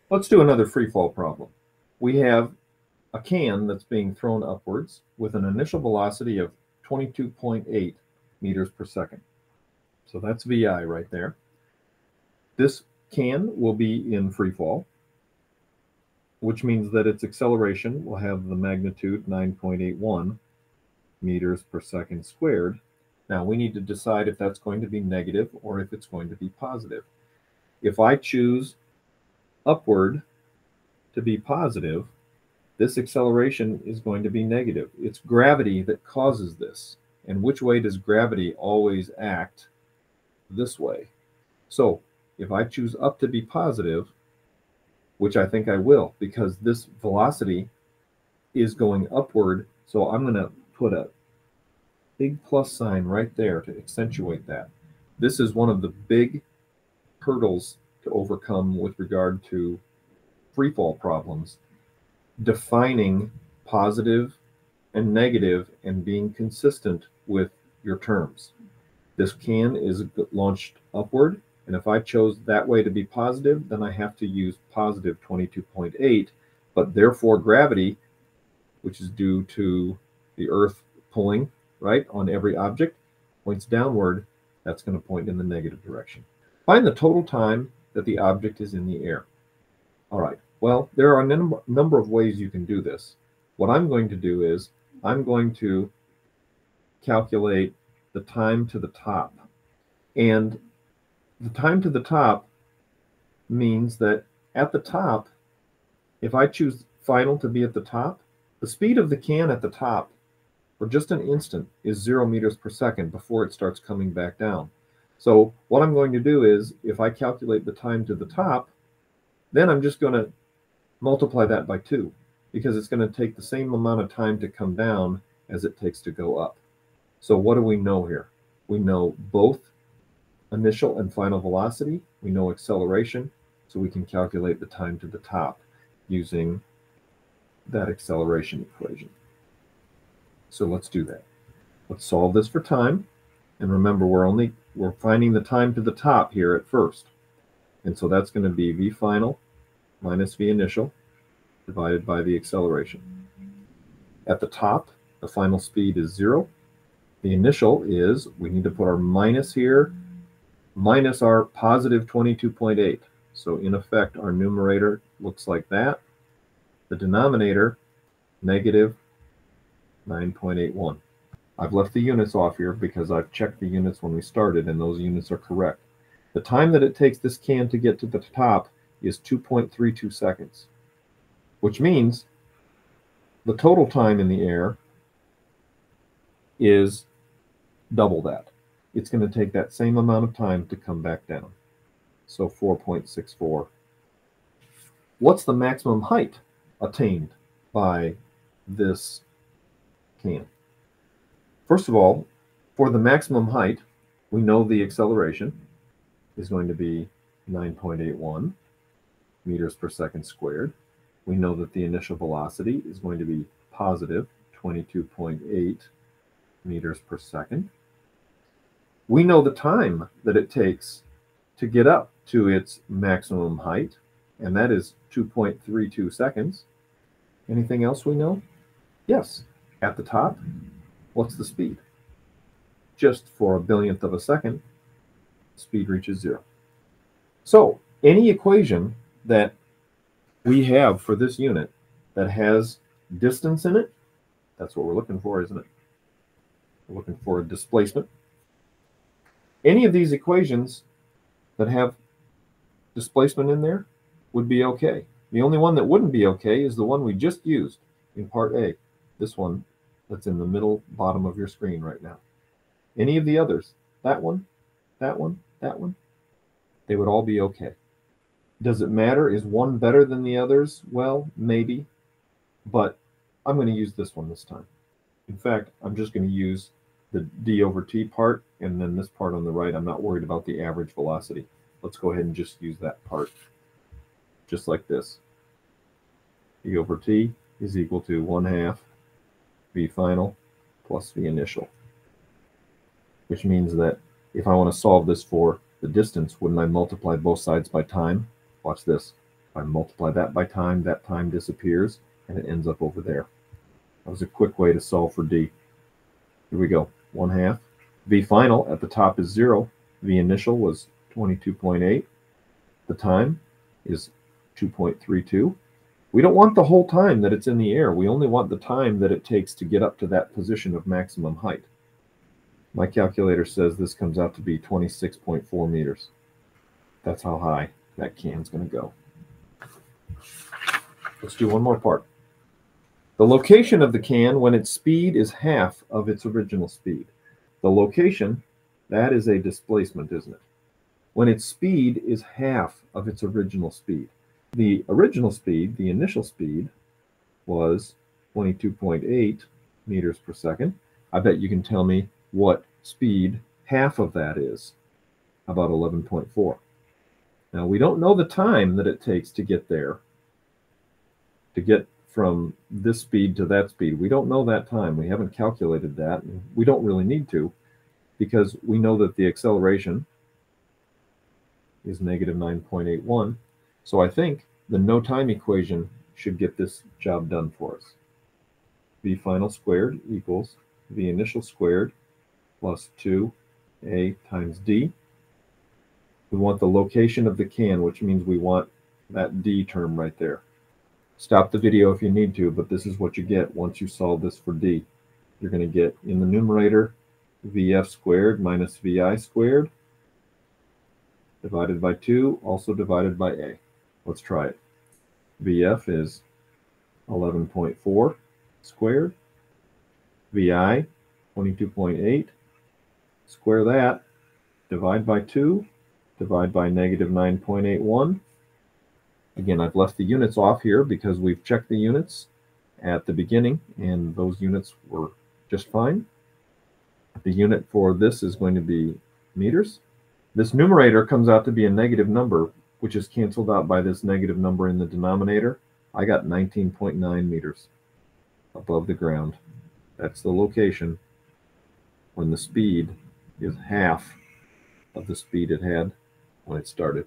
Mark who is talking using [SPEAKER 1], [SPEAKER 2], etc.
[SPEAKER 1] Let's do another free fall problem. We have a can that's being thrown upwards with an initial velocity of 22.8 meters per second. So that's VI right there. This can will be in free fall, which means that its acceleration will have the magnitude 9.81 meters per second squared. Now we need to decide if that's going to be negative or if it's going to be positive. If I choose upward to be positive, this acceleration is going to be negative. It's gravity that causes this. And which way does gravity always act? This way. So if I choose up to be positive, which I think I will, because this velocity is going upward, so I'm going to put a big plus sign right there to accentuate that. This is one of the big hurdles to overcome with regard to free fall problems, defining positive and negative and being consistent with your terms. This can is launched upward, and if I chose that way to be positive, then I have to use positive 22.8, but therefore gravity, which is due to the Earth pulling, right, on every object, points downward. That's going to point in the negative direction. Find the total time that the object is in the air. All right, well, there are a number of ways you can do this. What I'm going to do is I'm going to calculate the time to the top. And the time to the top means that at the top, if I choose final to be at the top, the speed of the can at the top for just an instant is 0 meters per second before it starts coming back down. So what I'm going to do is, if I calculate the time to the top, then I'm just going to multiply that by 2, because it's going to take the same amount of time to come down as it takes to go up. So what do we know here? We know both initial and final velocity. We know acceleration, so we can calculate the time to the top using that acceleration equation. So let's do that. Let's solve this for time. And remember, we're finding the time to the top here at first. And so that's going to be V final minus V initial divided by the acceleration. At the top, the final speed is 0. The initial is, we need to put our minus here, minus our positive 22.8. So in effect, our numerator looks like that. The denominator, negative 9.81. I've left the units off here because I've checked the units when we started, and those units are correct. The time that it takes this can to get to the top is 2.32 seconds, which means the total time in the air is double that. It's going to take that same amount of time to come back down. So 4.64. What's the maximum height attained by this can? First of all, for the maximum height, we know the acceleration is going to be 9.81 meters per second squared. We know that the initial velocity is going to be positive 22.8 meters per second. We know the time that it takes to get up to its maximum height, and that is 2.32 seconds. Anything else we know? Yes. At the top, what's the speed? Just for a billionth of a second, speed reaches 0. So any equation that we have for this unit that has distance in it, that's what we're looking for, isn't it? We're looking for a displacement. Any of these equations that have displacement in there would be okay. The only one that wouldn't be okay is the one we just used in part A, this one that's in the middle bottom of your screen right now. Any of the others, that one, that one, that one, they would all be okay. Does it matter? Is one better than the others? Well, maybe, but I'm going to use this one this time. In fact, I'm just going to use the d over t part, and then this part on the right, I'm not worried about the average velocity. Let's go ahead and just use that part, just like this. d over t is equal to 1/2 v final plus v initial, which means that if I want to solve this for the distance, wouldn't I multiply both sides by time? Watch this. If I multiply that by time, that time disappears, and it ends up over there. That was a quick way to solve for D. Here we go. 1/2. V final at the top is 0. V initial was 22.8. The time is 2.32. We don't want the whole time that it's in the air. We only want the time that it takes to get up to that position of maximum height. My calculator says this comes out to be 26.4 meters. That's how high that can's going to go. Let's do one more part. The location of the can when its speed is half of its original speed. The location, that is a displacement, isn't it? When its speed is half of its original speed. The original speed, the initial speed, was 22.8 meters per second. I bet you can tell me what speed half of that is. About 11.4. Now, we don't know the time that it takes to get there, to get from this speed to that speed. We don't know that time. We haven't calculated that. And we don't really need to, because we know that the acceleration is negative 9.81. So I think the no time equation should get this job done for us. V final squared equals V initial squared plus 2a times d. We want the location of the can, which means we want that d term right there. Stop the video if you need to, but this is what you get once you solve this for d. You're going to get in the numerator vf squared minus vi squared divided by 2, also divided by a. Let's try it. Vf is 11.4 squared. Vi, 22.8. Square that. Divide by 2. Divide by negative 9.81. Again, I've left the units off here because we've checked the units at the beginning, and those units were just fine. The unit for this is going to be meters. This numerator comes out to be a negative number, which is canceled out by this negative number in the denominator. I got 19.9 meters above the ground. That's the location when the speed is half of the speed it had when it started.